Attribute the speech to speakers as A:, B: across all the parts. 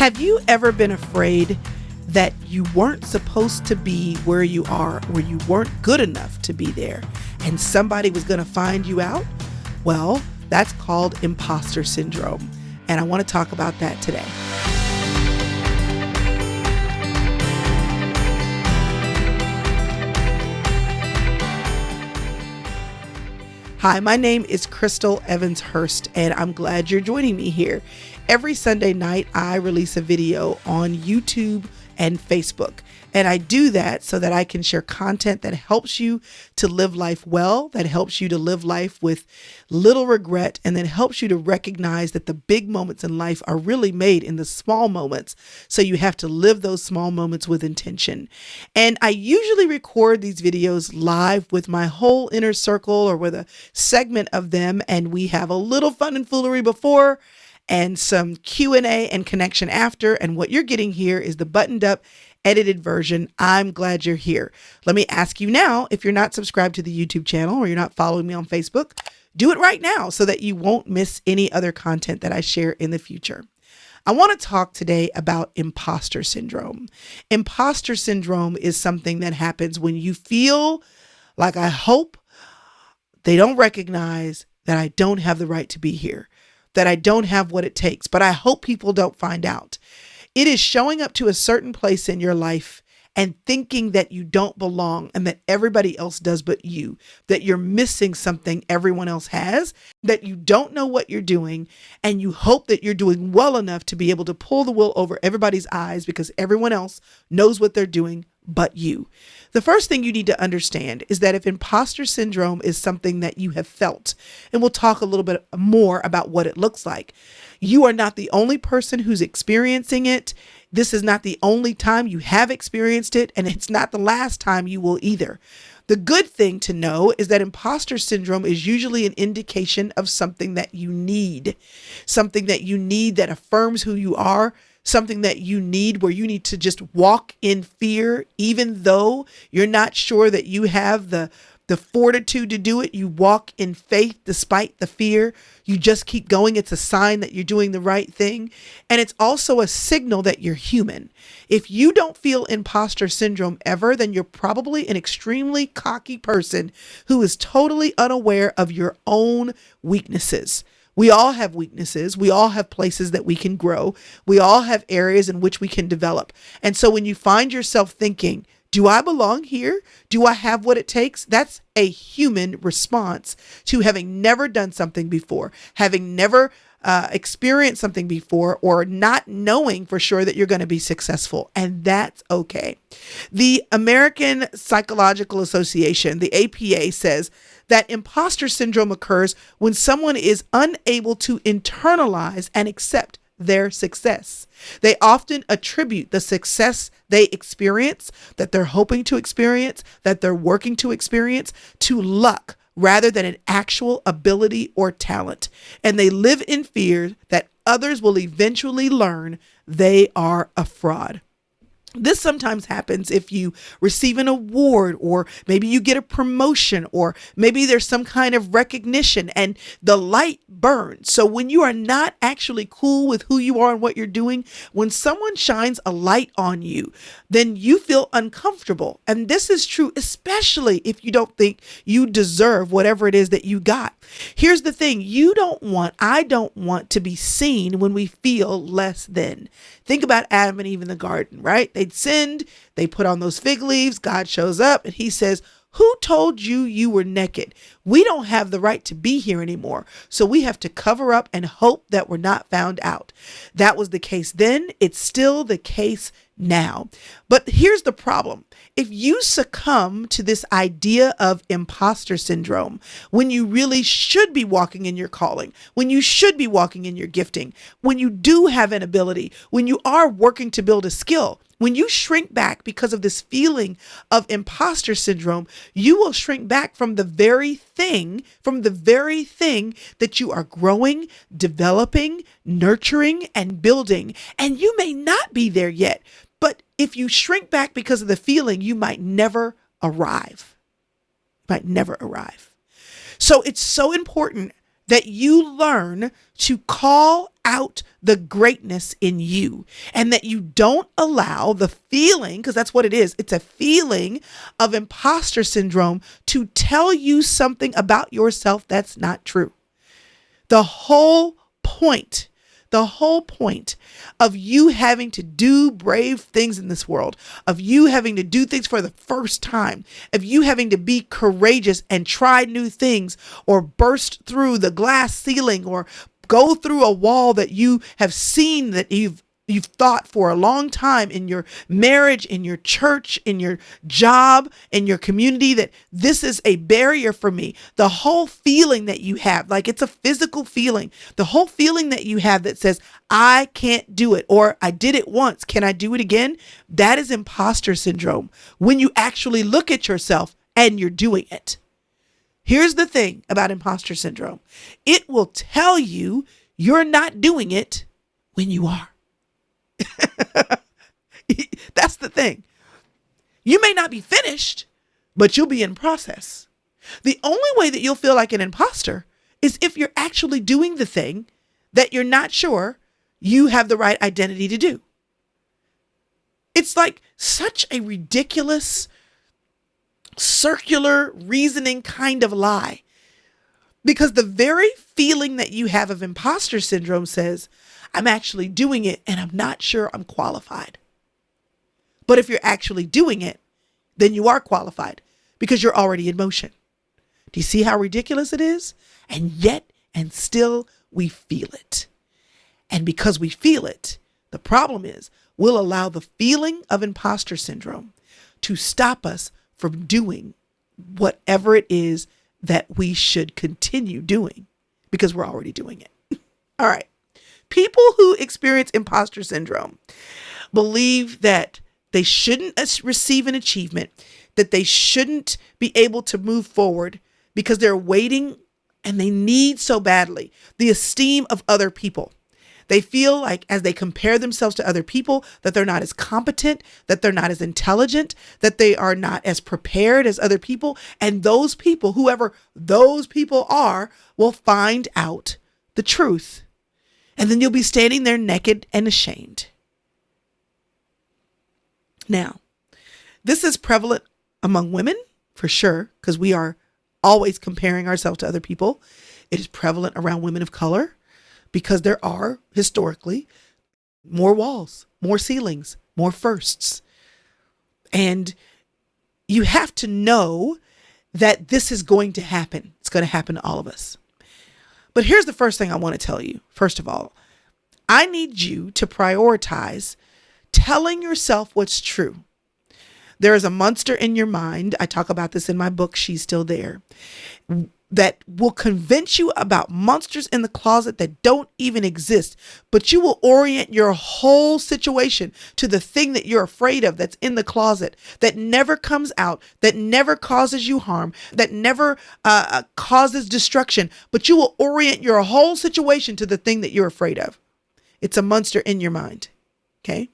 A: Have you ever been afraid that you weren't supposed to be where you are, or you weren't good enough to be there, and somebody was going to find you out? Well, that's called imposter syndrome, and I want to talk about that today. Hi, my name is Crystal Evans Hurst, and I'm glad you're joining me here. Every Sunday night, I release a video on YouTube and Facebook, and I do that so that I can share content that helps you to live life well, that helps you to live life with little regret, and that helps you to recognize that the big moments in life are really made in the small moments. So you have to live those small moments with intention. And I usually record these videos live with my whole inner circle or with a segment of them, and we have a little fun and foolery before and some Q&A and connection after. And what you're getting here is the buttoned up, edited version. I'm glad you're here. Let me ask you now, if you're not subscribed to the YouTube channel or you're not following me on Facebook, do it right now so that you won't miss any other content that I share in the future. I want to talk today about imposter syndrome. Imposter syndrome is something that happens when you feel like, I hope they don't recognize that I don't have the right to be here, that I don't have what it takes, but I hope people don't find out. It is showing up to a certain place in your life and thinking that you don't belong and that everybody else does but you, that you're missing something everyone else has, that you don't know what you're doing, and you hope that you're doing well enough to be able to pull the wool over everybody's eyes because everyone else knows what they're doing but you. The first thing you need to understand is that if imposter syndrome is something that you have felt, and we'll talk a little bit more about what it looks like, you are not the only person who's experiencing it. This is not the only time you have experienced it, and it's not the last time you will either. The good thing to know is that imposter syndrome is usually an indication of something that you need that affirms who you are, something that you need where you need to just walk in fear, even though you're not sure that you have the fortitude to do it. You walk in faith despite the fear. You just keep going. It's a sign that you're doing the right thing. And it's also a signal that you're human. If you don't feel imposter syndrome ever, then you're probably an extremely cocky person who is totally unaware of your own weaknesses. We all have weaknesses. We all have places that we can grow. We all have areas in which we can develop. And so when you find yourself thinking, do I belong here? Do I have what it takes? That's a human response to having never done something before, having never experienced something before, or not knowing for sure that you're going to be successful. And that's okay. The American Psychological Association, the APA, says that imposter syndrome occurs when someone is unable to internalize and accept their success. They often attribute the success they experience, that they're hoping to experience, that they're working to experience, to luck rather than an actual ability or talent. And they live in fear that others will eventually learn they are a fraud. This sometimes happens if you receive an award, or maybe you get a promotion, or maybe there's some kind of recognition and the light burns. So when you are not actually cool with who you are and what you're doing, when someone shines a light on you, then you feel uncomfortable. And this is true, especially if you don't think you deserve whatever it is that you got. Here's the thing. I don't want to be seen when we feel less than. Think about Adam and Eve in the garden, right? They'd sinned. They put on those fig leaves. God shows up and he says, who told you you were naked? We don't have the right to be here anymore. So we have to cover up and hope that we're not found out. That was the case then. It's still the case now. But here's the problem. If you succumb to this idea of imposter syndrome, when you really should be walking in your calling, when you should be walking in your gifting, when you do have an ability, when you are working to build a skill, when you shrink back because of this feeling of imposter syndrome, you will shrink back from the very thing that you are growing, developing, nurturing, and building. And you may not be there yet, but if you shrink back because of the feeling, you might never arrive. So it's so important that you learn to call out the greatness in you, and that you don't allow the feeling, because that's what it is. It's a feeling of imposter syndrome to tell you something about yourself that's not true. The whole point of you having to do brave things in this world, of you having to do things for the first time, of you having to be courageous and try new things, or burst through the glass ceiling, or go through a wall that you have seen, that you've thought for a long time in your marriage, in your church, in your job, in your community, that this is a barrier for me. The whole feeling that you have, like it's a physical feeling, the whole feeling that you have that says, I can't do it, or I did it once, can I do it again? That is imposter syndrome. When you actually look at yourself and you're doing it. Here's the thing about imposter syndrome. It will tell you you're not doing it when you are. That's the thing. You may not be finished, but you'll be in process. The only way that you'll feel like an imposter is if you're actually doing the thing that you're not sure you have the right identity to do. It's like such a ridiculous, circular reasoning kind of lie, because the very feeling that you have of imposter syndrome says, I'm actually doing it and I'm not sure I'm qualified. But if you're actually doing it, then you are qualified because you're already in motion. Do you see how ridiculous it is? And yet, and still, we feel it. And because we feel it, the problem is we'll allow the feeling of imposter syndrome to stop us from doing whatever it is that we should continue doing because we're already doing it. All right. People who experience imposter syndrome believe that they shouldn't receive an achievement, that they shouldn't be able to move forward because they're waiting and they need so badly the esteem of other people. They feel like as they compare themselves to other people, that they're not as competent, that they're not as intelligent, that they are not as prepared as other people. And those people, whoever those people are, will find out the truth. And then you'll be standing there naked and ashamed. Now, this is prevalent among women for sure, because we are always comparing ourselves to other people. It is prevalent around women of color because there are historically more walls, more ceilings, more firsts. And you have to know that this is going to happen. It's going to happen to all of us. But here's the first thing I want to tell you. First of all, I need you to prioritize telling yourself what's true. There is a monster in your mind. I talk about this in my book, She's Still There, that will convince you about monsters in the closet that don't even exist. But you will orient your whole situation to the thing that you're afraid of that's in the closet, that never comes out, that never causes you harm, that never causes destruction. But you will orient your whole situation to the thing that you're afraid of. It's a monster in your mind. Okay?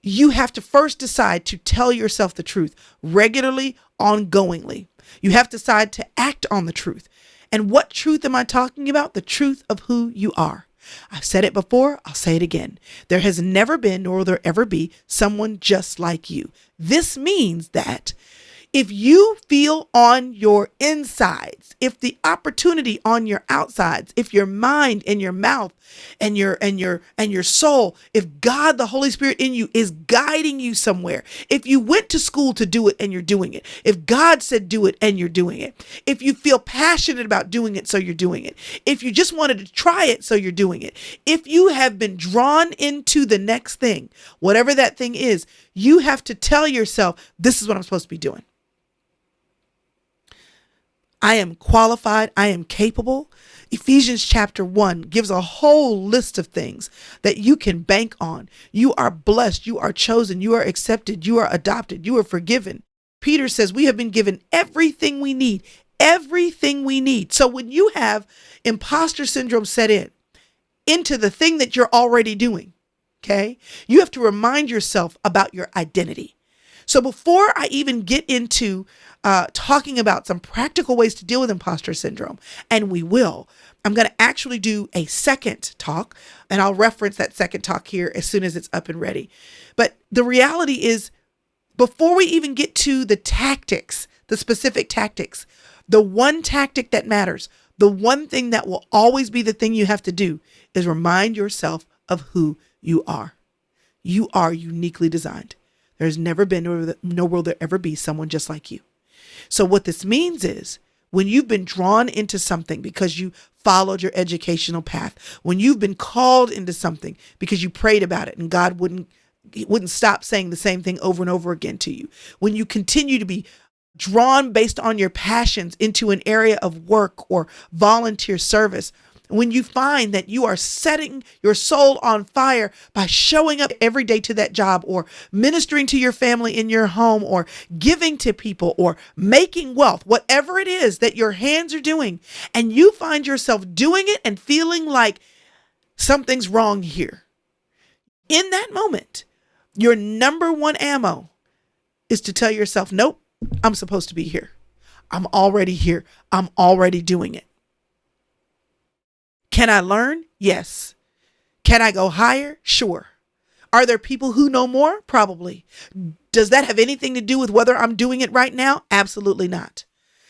A: You have to first decide to tell yourself the truth regularly, ongoingly. You have to decide to act on the truth. And what truth am I talking about? The truth of who you are. I've said it before. I'll say it again. There has never been, nor will there ever be, someone just like you. This means that if you feel on your insides, if the opportunity on your outsides, if your mind and your mouth and your soul, if God, the Holy Spirit in you is guiding you somewhere, if you went to school to do it and you're doing it, if God said do it and you're doing it, if you feel passionate about doing it so you're doing it, if you just wanted to try it so you're doing it, if you have been drawn into the next thing, whatever that thing is, you have to tell yourself, this is what I'm supposed to be doing. I am qualified. I am capable. Ephesians chapter 1 gives a whole list of things that you can bank on. You are blessed. You are chosen. You are accepted. You are adopted. You are forgiven. Peter says we have been given everything we need. Everything we need. So when you have imposter syndrome set into the thing that you're already doing, okay, you have to remind yourself about your identity. So before I even get into talking about some practical ways to deal with imposter syndrome, and we will, I'm going to actually do a second talk, and I'll reference that second talk here as soon as it's up and ready. But the reality is, before we even get to the tactics, the specific tactics, the one tactic that matters, the one thing that will always be the thing you have to do is remind yourself of who you are. You are uniquely designed. There's never been, nor will there ever be someone just like you. So what this means is, when you've been drawn into something because you followed your educational path, when you've been called into something because you prayed about it and God wouldn't stop saying the same thing over and over again to you, when you continue to be drawn based on your passions into an area of work or volunteer service, when you find that you are setting your soul on fire by showing up every day to that job, or ministering to your family in your home, or giving to people, or making wealth, whatever it is that your hands are doing, and you find yourself doing it and feeling like something's wrong here. In that moment, your number one ammo is to tell yourself, nope, I'm supposed to be here. I'm already here. I'm already doing it. Can I learn? Yes. Can I go higher? Sure. Are there people who know more? Probably. Does that have anything to do with whether I'm doing it right now? Absolutely not.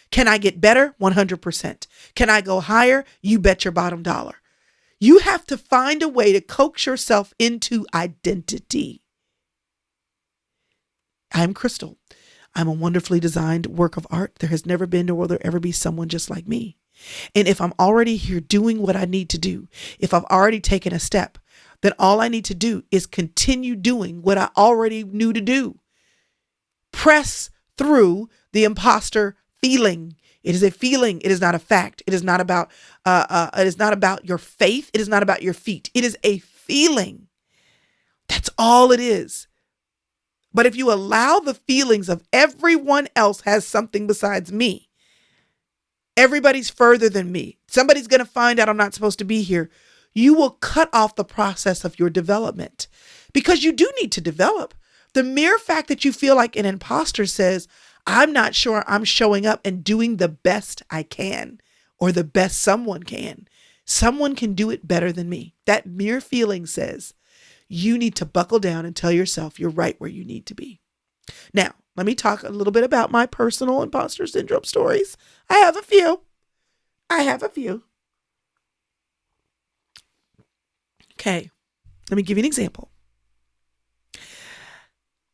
A: Can I get better? 100%. Can I go higher? You bet your bottom dollar. You have to find a way to coax yourself into identity. I'm Crystal. I'm a wonderfully designed work of art. There has never been, nor will there ever be someone just like me. And if I'm already here doing what I need to do, if I've already taken a step, then all I need to do is continue doing what I already knew to do. Press through the imposter feeling. It is a feeling. It is not a fact. It is not about your faith. It is not about your feet. It is a feeling. That's all it is. But if you allow the feelings of everyone else has something besides me, everybody's further than me, somebody's going to find out I'm not supposed to be here, you will cut off the process of your development, because you do need to develop. The mere fact that you feel like an imposter says, I'm not sure I'm showing up and doing the best I can, or the best someone can. Someone can do it better than me. That mere feeling says you need to buckle down and tell yourself you're right where you need to be. Now, let me talk a little bit about my personal imposter syndrome stories. I have a few. Okay, let me give you an example.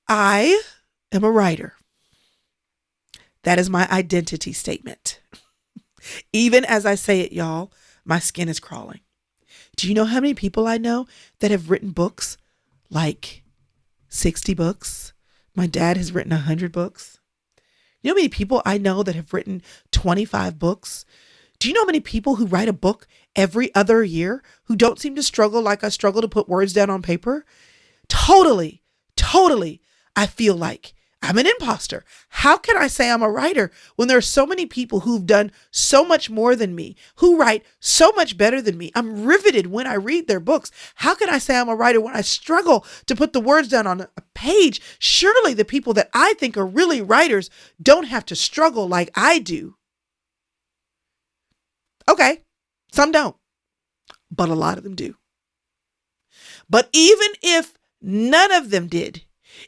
A: I am a writer. That is my identity statement. Even as I say it, y'all, my skin is crawling. Do you know how many people I know that have written books? Like 60 books. My dad has written 100 books. You know how many people I know that have written 25 books? Do you know how many people who write a book every other year who don't seem to struggle like I struggle to put words down on paper? Totally, I feel like I'm an imposter. How can I say I'm a writer when there are so many people who've done so much more than me, who write so much better than me? I'm riveted when I read their books. How can I say I'm a writer when I struggle to put the words down on a page? Surely the people that I think are really writers don't have to struggle like I do. Okay, some don't, but a lot of them do. But even if none of them did,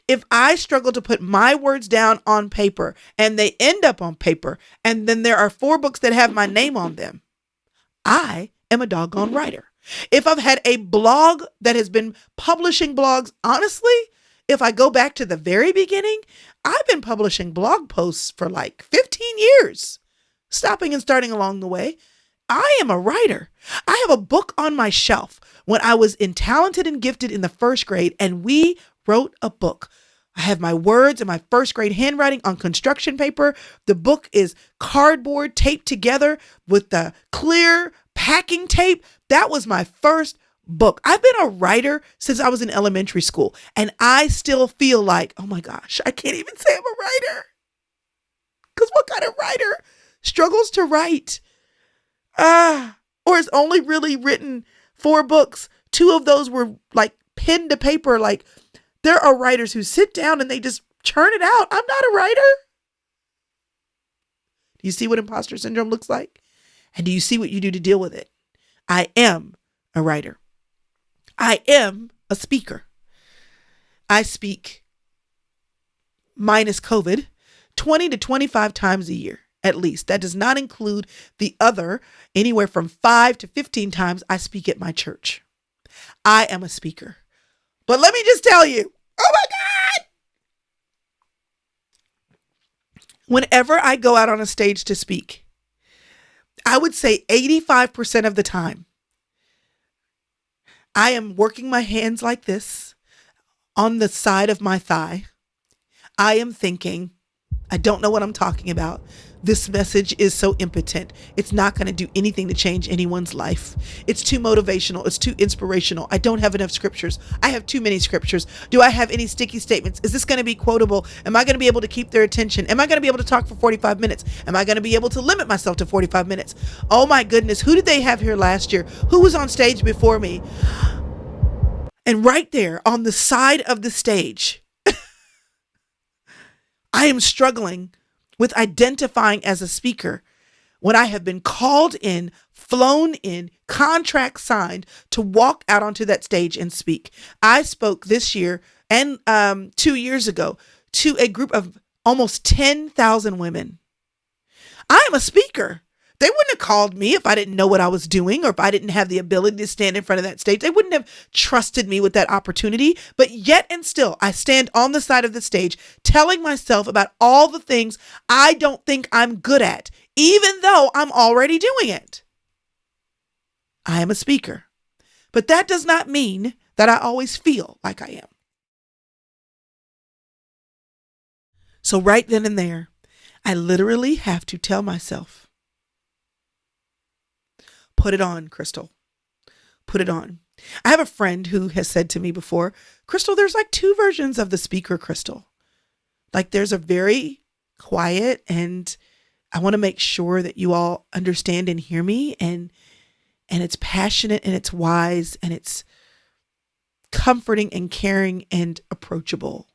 A: if I struggle to put my words down on paper and they end up on paper, and then there are 4 books that have my name on them, I am a doggone writer. If I've had a blog that has been publishing blogs, honestly, if I go back to the very beginning, I've been publishing blog posts for like 15 years, stopping and starting along the way. I am a writer. I have a book on my shelf when I was in Talented and Gifted in the 1st grade, and we wrote a book. I have my words in my 1st grade handwriting on construction paper. The book is cardboard taped together with the clear packing tape. That was my first book. I've been a writer since I was in elementary school, and I still feel like, oh my gosh, I can't even say I'm a writer. Because what kind of writer struggles to write? Or has only really written 4 books. 2 of those were like pen to paper. Like, there are writers who sit down and they just churn it out. I'm not a writer. Do you see what imposter syndrome looks like? And do you see what you do to deal with it? I am a writer. I am a speaker. I speak, minus COVID, 20 to 25 times a year, at least. That does not include the other, anywhere from 5 to 15 times I speak at my church. I am a speaker. But let me just tell you, oh my God! Whenever I go out on a stage to speak, I would say 85% of the time, I am working my hands like this on the side of my thigh. I am thinking, I don't know what I'm talking about. This message is so impotent. It's not going to do anything to change anyone's life. It's too motivational. It's too inspirational. I don't have enough scriptures. I have too many scriptures. Do I have any sticky statements? Is this going to be quotable? Am I going to be able to keep their attention? Am I going to be able to talk for 45 minutes? Am I going to be able to limit myself to 45 minutes? Oh my goodness. Who did they have here last year? Who was on stage before me? And right there on the side of the stage, I am struggling with identifying as a speaker when I have been called in, flown in, contract signed to walk out onto that stage and speak. I spoke this year and 2 years ago to a group of almost 10,000 women. I am a speaker. They wouldn't have called me if I didn't know what I was doing or if I didn't have the ability to stand in front of that stage. They wouldn't have trusted me with that opportunity. But yet and still, I stand on the side of the stage telling myself about all the things I don't think I'm good at, even though I'm already doing it. I am a speaker. But that does not mean that I always feel like I am. So right then and there, I literally have to tell myself, put it on, Crystal. Put it on. I have a friend who has said to me before, Crystal, there's like 2 versions of the speaker, Crystal. Like there's a very quiet, and I want to make sure that you all understand and hear me, and it's passionate and it's wise and it's comforting and caring and approachable.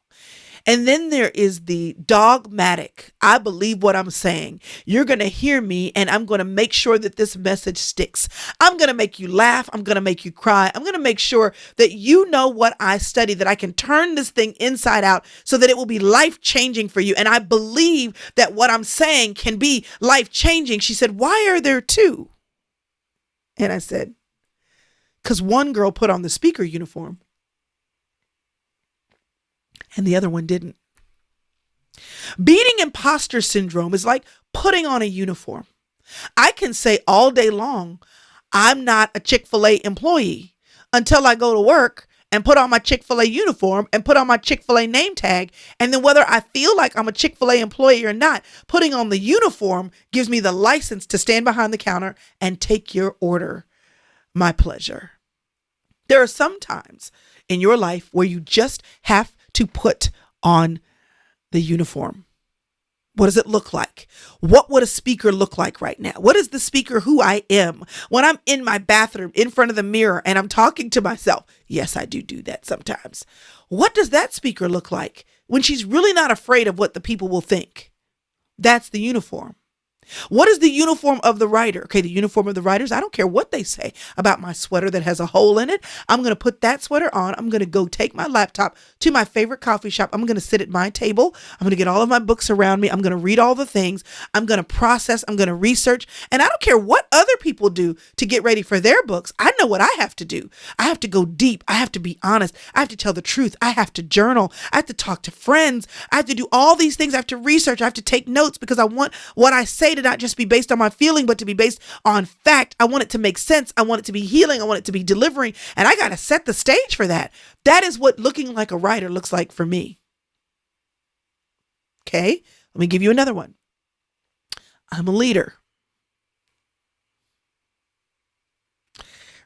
A: And then there is the dogmatic. I believe what I'm saying. You're going to hear me and I'm going to make sure that this message sticks. I'm going to make you laugh. I'm going to make you cry. I'm going to make sure that you know what I study, that I can turn this thing inside out so that it will be life-changing for you. And I believe that what I'm saying can be life-changing. She said, why are there 2? And I said, because one girl put on the speaker uniform and the other one didn't. Beating imposter syndrome is like putting on a uniform. I can say all day long, I'm not a Chick-fil-A employee until I go to work and put on my Chick-fil-A uniform and put on my Chick-fil-A name tag. And then whether I feel like I'm a Chick-fil-A employee or not, putting on the uniform gives me the license to stand behind the counter and take your order. My pleasure. There are some times in your life where you just have to put on the uniform. What does it look like? What would a speaker look like right now? What is the speaker who I am when I'm in my bathroom in front of the mirror and I'm talking to myself? Yes, I do that sometimes. What does that speaker look like when she's really not afraid of what the people will think? That's the uniform. What is the uniform of the writer? Okay, the uniform of the writers, I don't care what they say about my sweater that has a hole in it. I'm going to put that sweater on. I'm going to go take my laptop to my favorite coffee shop. I'm going to sit at my table. I'm going to get all of my books around me. I'm going to read all the things. I'm going to process. I'm going to research. And I don't care what other people do to get ready for their books. I know what I have to do. I have to go deep. I have to be honest. I have to tell the truth. I have to journal. I have to talk to friends. I have to do all these things. I have to research. I have to take notes because I want what I say to not just be based on my feeling, but to be based on fact. I want it to make sense. I want it to be healing. I want it to be delivering. And I got to set the stage for that. That is what looking like a writer looks like for me. Okay, let me give you another one. I'm a leader.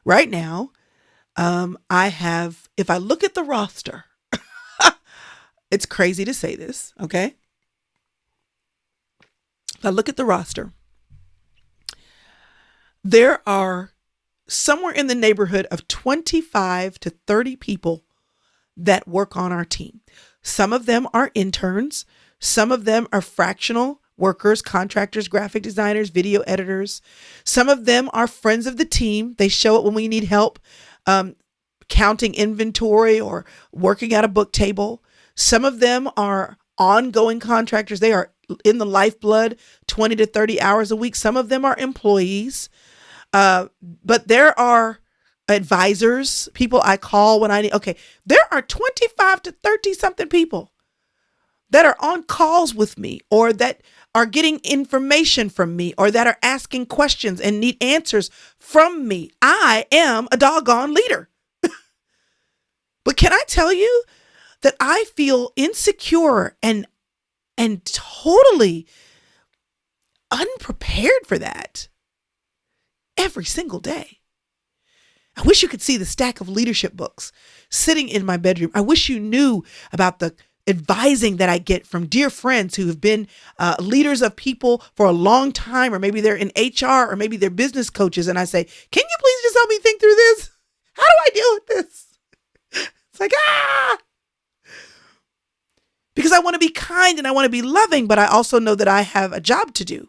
A: Right now, I have, if I look at the roster, it's crazy to say this, okay? If I look at the roster, there are somewhere in the neighborhood of 25 to 30 people that work on our team. Some of them are interns. Some of them are fractional workers, contractors, graphic designers, video editors. Some of them are friends of the team. They show up when we need help, counting inventory or working at a book table. Some of them are ongoing contractors. They are in the lifeblood 20 to 30 hours a week. Some of them are employees. But there are advisors, people I call when I need. Okay, there are 25 to 30 something people that are on calls with me, or that are getting information from me, or that are asking questions and need answers from me. I am a doggone leader. But can I tell you that I feel insecure and totally unprepared for that every single day. I wish you could see the stack of leadership books sitting in my bedroom. I wish you knew about the advising that I get from dear friends who have been leaders of people for a long time, or maybe they're in HR, or maybe they're business coaches. And I say, can you please just help me think through this? How do I deal with this? It's like, because I want to be kind and I want to be loving, but I also know that I have a job to do.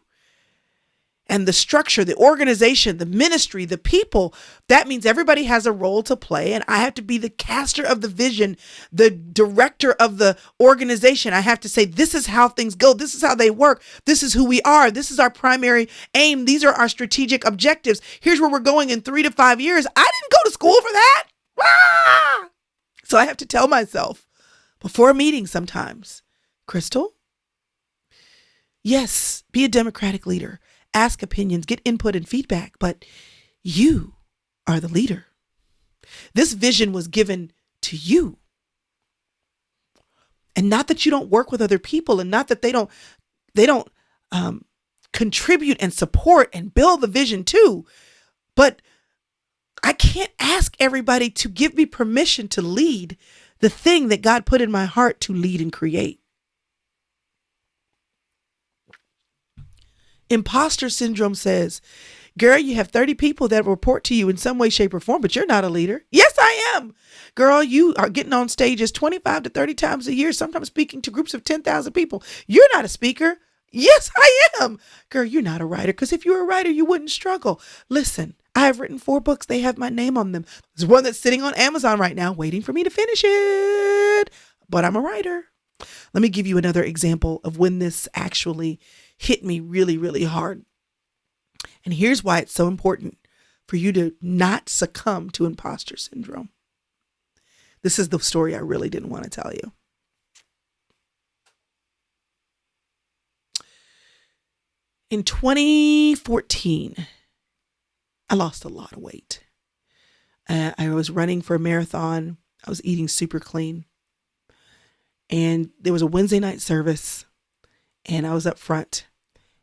A: And the structure, the organization, the ministry, the people, that means everybody has a role to play. And I have to be the caster of the vision, the director of the organization. I have to say, this is how things go. This is how they work. This is who we are. This is our primary aim. These are our strategic objectives. Here's where we're going in 3 to 5 years. I didn't go to school for that. So I have to tell myself before a meeting sometimes, Crystal, yes, be a democratic leader. Ask opinions, get input and feedback, but you are the leader. This vision was given to you. And not that you don't work with other people, and not that they don't contribute and support and build the vision too. But I can't ask everybody to give me permission to lead the thing that God put in my heart to lead and create. Imposter syndrome says, girl, you have 30 people that report to you in some way, shape, or form, but you're not a leader. Yes, I am. Girl, you are getting on stages 25 to 30 times a year, sometimes speaking to groups of 10,000 people. You're not a speaker. Yes, I am. Girl, you're not a writer, because if you were a writer, you wouldn't struggle. Listen, I have written 4 books. They have my name on them. There's one that's sitting on Amazon right now, waiting for me to finish it, but I'm a writer. Let me give you another example of when this actually hit me really, really hard. And here's why it's so important for you to not succumb to imposter syndrome. This is the story I really didn't want to tell you. In 2014, I lost a lot of weight. I was running for a marathon. I was eating super clean. And there was a Wednesday night service, and I was up front.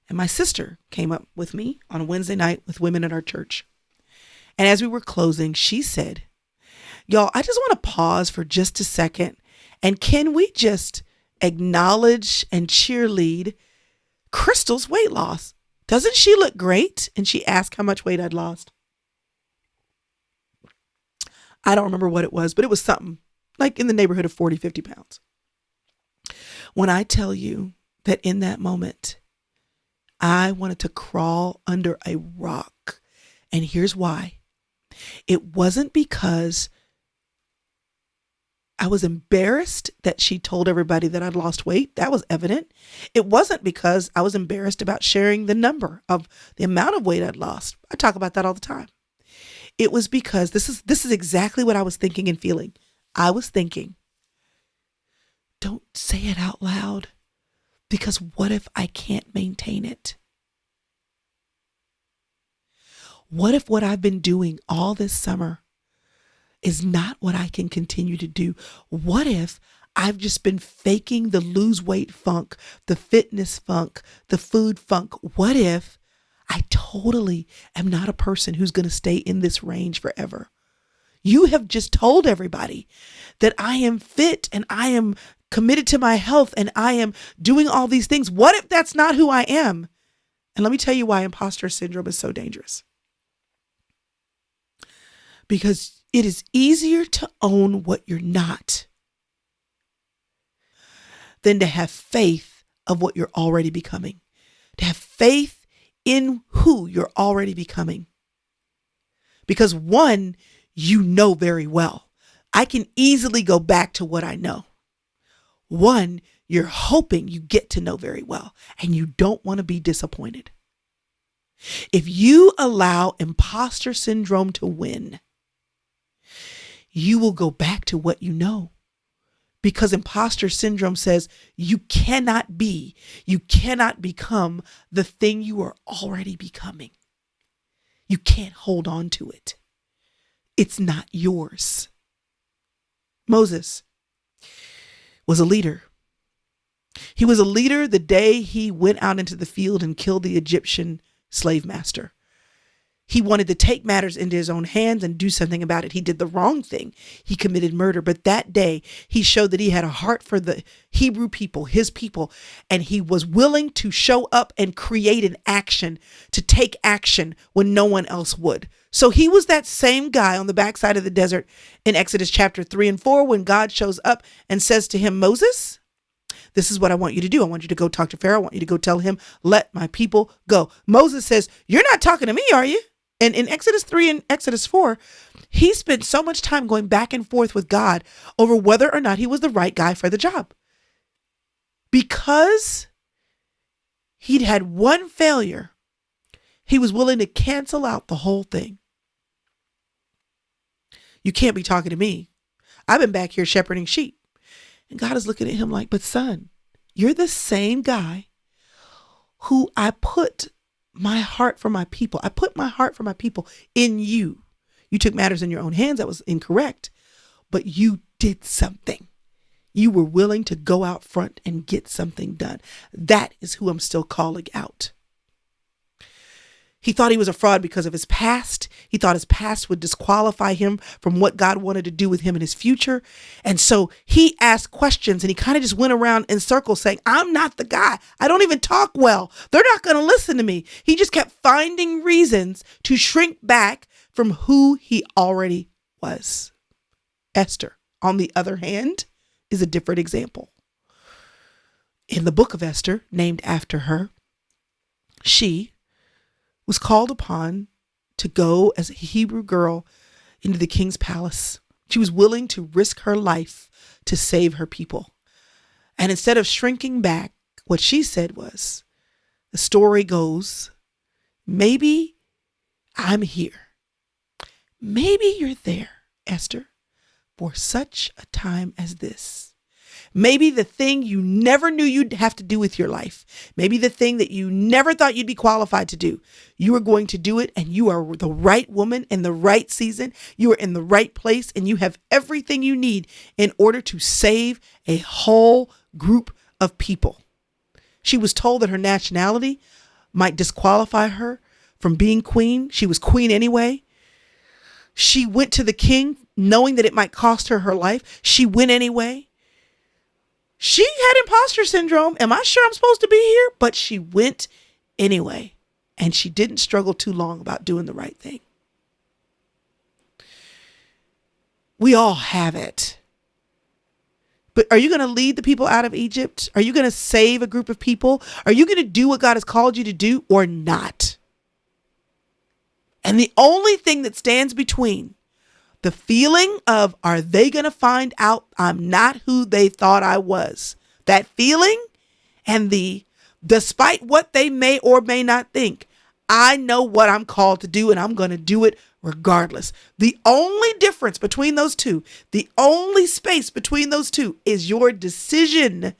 A: And my sister came up with me on a Wednesday night with women at our church. And as we were closing, she said, y'all, I just want to pause for just a second. And can we just acknowledge and cheerlead Crystal's weight loss? Doesn't she look great? And she asked how much weight I'd lost. I don't remember what it was, but it was something like in the neighborhood of 40, 50 pounds. When I tell you that in that moment, I wanted to crawl under a rock. And here's why. It wasn't because I was embarrassed that she told everybody that I'd lost weight. That was evident. It wasn't because I was embarrassed about sharing the number of the amount of weight I'd lost. I talk about that all the time. It was because this is exactly what I was thinking and feeling. I was thinking, don't say it out loud, because what if I can't maintain it? What if what I've been doing all this summer is not what I can continue to do? What if I've just been faking the lose weight funk, the fitness funk, the food funk? What if I totally am not a person who's going to stay in this range forever? You have just told everybody that I am fit and I am committed to my health and I am doing all these things. What if that's not who I am? And let me tell you why imposter syndrome is so dangerous. Because it is easier to own what you're not than to have faith of what you're already becoming. To have faith in who you're already becoming. Because one, you know very well. I can easily go back to what I know. One, you're hoping you get to know very well, and you don't want to be disappointed. If you allow imposter syndrome to win, you will go back to what you know. Because imposter syndrome says you cannot become the thing you are already becoming. You can't hold on to it. It's not yours. Moses was a leader. He was a leader the day he went out into the field and killed the Egyptian slave master. He wanted to take matters into his own hands and do something about it. He did the wrong thing. He committed murder. But that day, he showed that he had a heart for the Hebrew people, his people, and he was willing to show up and create an action, to take action when no one else would. So he was that same guy on the backside of the desert in Exodus chapter 3 and 4 when God shows up and says to him, Moses, this is what I want you to do. I want you to go talk to Pharaoh. I want you to go tell him, let my people go. Moses says, you're not talking to me, are you? And in Exodus 3 and Exodus 4, he spent so much time going back and forth with God over whether or not he was the right guy for the job. Because he'd had one failure, he was willing to cancel out the whole thing. You can't be talking to me. I've been back here shepherding sheep. And God is looking at him like, but son, you're the same guy who I put my heart for my people. I put my heart for my people in you. You took matters in your own hands. That was incorrect. But you did something. You were willing to go out front and get something done. That is who I'm still calling out. He thought he was a fraud because of his past. He thought his past would disqualify him from what God wanted to do with him in his future. And so he asked questions and he kind of just went around in circles saying, I'm not the guy. I don't even talk well. They're not going to listen to me. He just kept finding reasons to shrink back from who he already was. Esther, on the other hand, is a different example. In the book of Esther, named after her, she was called upon to go as a Hebrew girl into the king's palace. She was willing to risk her life to save her people. And instead of shrinking back, what she said was, the story goes, maybe I'm here. Maybe you're there, Esther, for such a time as this. Maybe the thing you never knew you'd have to do with your life. Maybe the thing that you never thought you'd be qualified to do. You are going to do it, and you are the right woman in the right season. You are in the right place, and you have everything you need in order to save a whole group of people. She was told that her nationality might disqualify her from being queen. She was queen anyway. She went to the king knowing that it might cost her her life. She went anyway. She had imposter syndrome. Am I sure I'm supposed to be here? But she went anyway. And she didn't struggle too long about doing the right thing. We all have it. But are you going to lead the people out of Egypt? Are you going to save a group of people? Are you going to do what God has called you to do or not? And the only thing that stands between the feeling of, are they going to find out I'm not who they thought I was? That feeling and despite what they may or may not think, I know what I'm called to do and I'm going to do it regardless. The only difference between those two, the only space between those two is your decision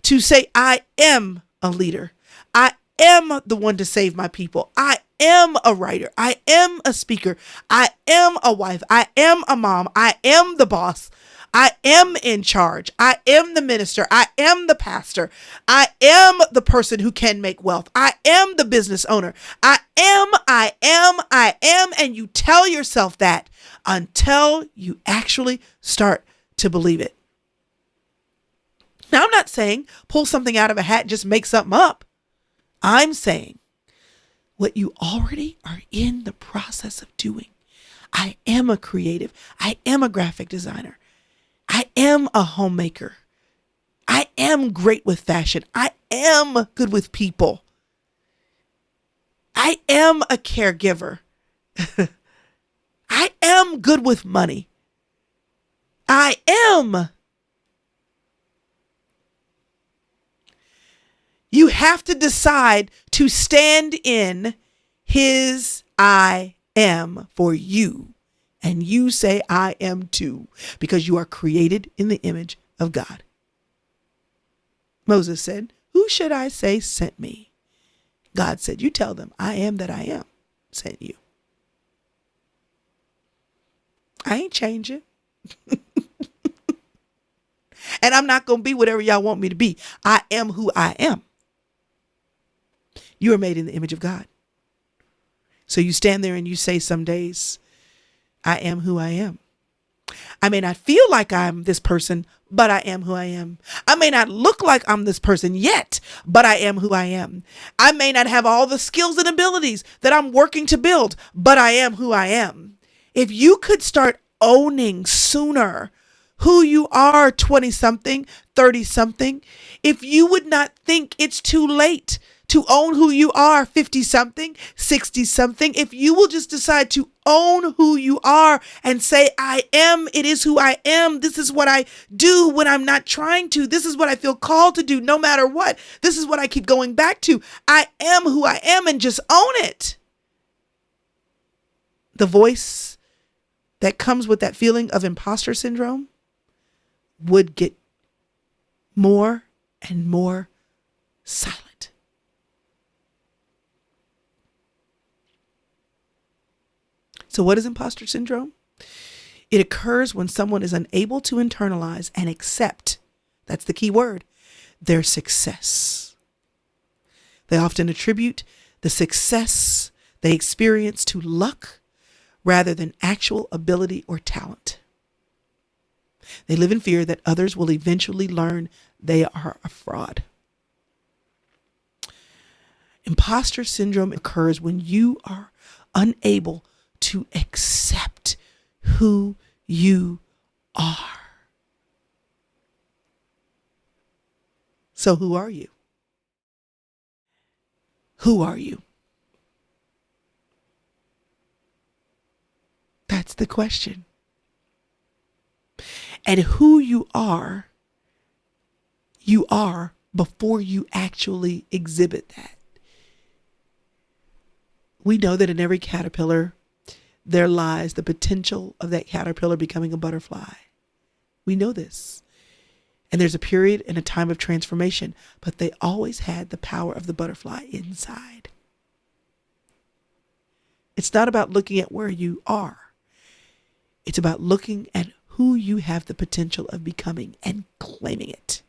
A: to say, I am a leader. I am the one to save my people. I am a writer. I am a speaker. I am a wife. I am a mom. I am the boss. I am in charge. I am the minister. I am the pastor. I am the person who can make wealth. I am the business owner. I am, and you tell yourself that until you actually start to believe it. Now, I'm not saying pull something out of a hat and just make something up. I'm saying what you already are in the process of doing. I am a creative. I am a graphic designer. I am a homemaker. I am great with fashion. I am good with people. I am a caregiver. I am good with money. I am. You have to decide to stand in his I am for you. And you say, I am too, because you are created in the image of God. Moses said, who should I say sent me? God said, you tell them, I am that I am sent you. I ain't changing. And I'm not going to be whatever y'all want me to be. I am who I am. You are made in the image of God. So you stand there and you say some days, I am who I am. I may not feel like I'm this person, but I am who I am. I may not look like I'm this person yet, but I am who I am. I may not have all the skills and abilities that I'm working to build, but I am who I am. If you could start owning sooner who you are, 20 something, 30 something, if you would not think it's too late to own who you are, 50 something, 60 something, if you will just decide to own who you are and say, I am, it is who I am. This is what I do when I'm not trying to. This is what I feel called to do no matter what. This is what I keep going back to. I am who I am, and just own it. The voice that comes with that feeling of imposter syndrome would get more and more silent. So what is imposter syndrome? It occurs when someone is unable to internalize and accept, that's the key word, their success. They often attribute the success they experience to luck rather than actual ability or talent. They live in fear that others will eventually learn they are a fraud. Imposter syndrome occurs when you are unable to accept who you are. So who are you? Who are you? That's the question. And who you are before you actually exhibit that. We know that in every caterpillar, there lies the potential of that caterpillar becoming a butterfly. We know this. And there's a period and a time of transformation, but they always had the power of the butterfly inside. It's not about looking at where you are. It's about looking at who you have the potential of becoming and claiming it.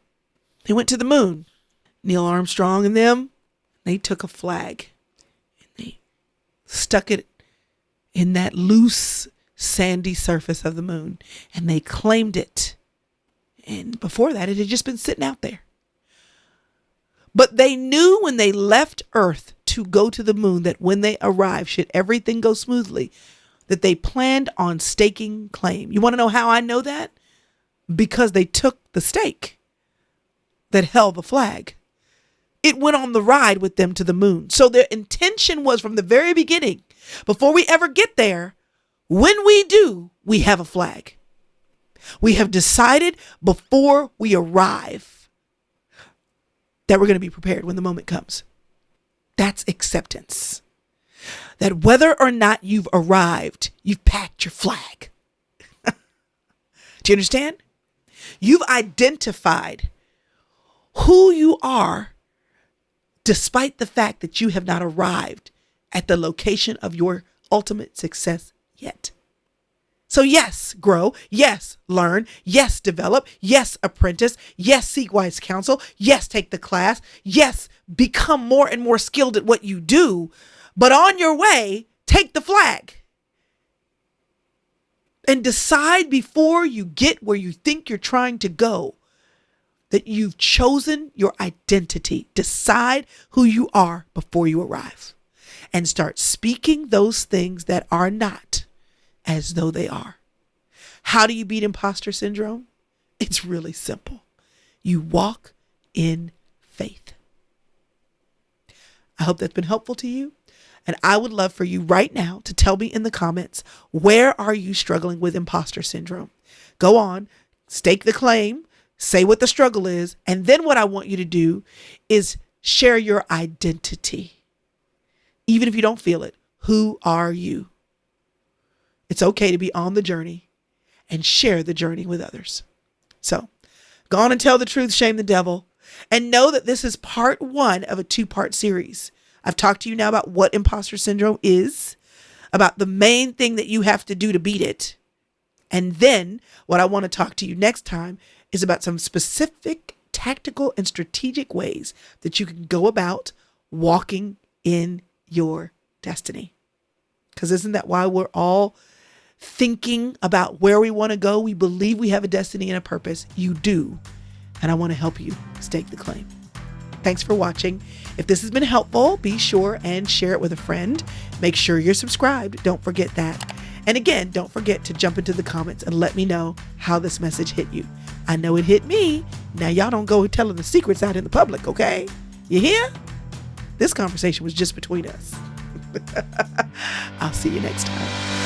A: They went to the moon. Neil Armstrong and them, they took a flag and they stuck it in that loose, sandy surface of the moon, and they claimed it. And before that, it had just been sitting out there. But they knew when they left Earth to go to the moon that when they arrived, should everything go smoothly, that they planned on staking claim. You want to know how I know that? Because they took the stake that held the flag. It went on the ride with them to the moon. So their intention was from the very beginning, before we ever get there, when we do, we have a flag. We have decided before we arrive that we're going to be prepared when the moment comes. That's acceptance. That whether or not you've arrived, you've packed your flag. Do you understand? You've identified who you are despite the fact that you have not arrived at the location of your ultimate success yet. So yes, grow. Yes, learn. Yes, develop. Yes, apprentice. Yes, seek wise counsel. Yes, take the class. Yes, become more and more skilled at what you do. But on your way, take the flag. And decide before you get where you think you're trying to go that you've chosen your identity. Decide who you are before you arrive. And start speaking those things that are not as though they are. How do you beat imposter syndrome? It's really simple. You walk in faith. I hope that's been helpful to you. And I would love for you right now to tell me in the comments, where are you struggling with imposter syndrome? Go on, stake the claim, say what the struggle is. And then what I want you to do is share your identity. Even if you don't feel it, who are you? It's okay to be on the journey and share the journey with others. So go on and tell the truth, shame the devil, and know that this is part 1 of a 2-part series. I've talked to you now about what imposter syndrome is, about the main thing that you have to do to beat it. And then what I want to talk to you next time is about some specific tactical and strategic ways that you can go about walking in your destiny. Because isn't that why we're all thinking about where we want to go? We believe we have a destiny and a purpose. You do. And I want to help you stake the claim. Thanks for watching. If this has been helpful, be sure and share it with a friend. Make sure you're subscribed. Don't forget that. And again, don't forget to jump into the comments and let me know how this message hit you. I know it hit me. Now y'all don't go telling the secrets out in the public, okay? You hear? This conversation was just between us. I'll see you next time.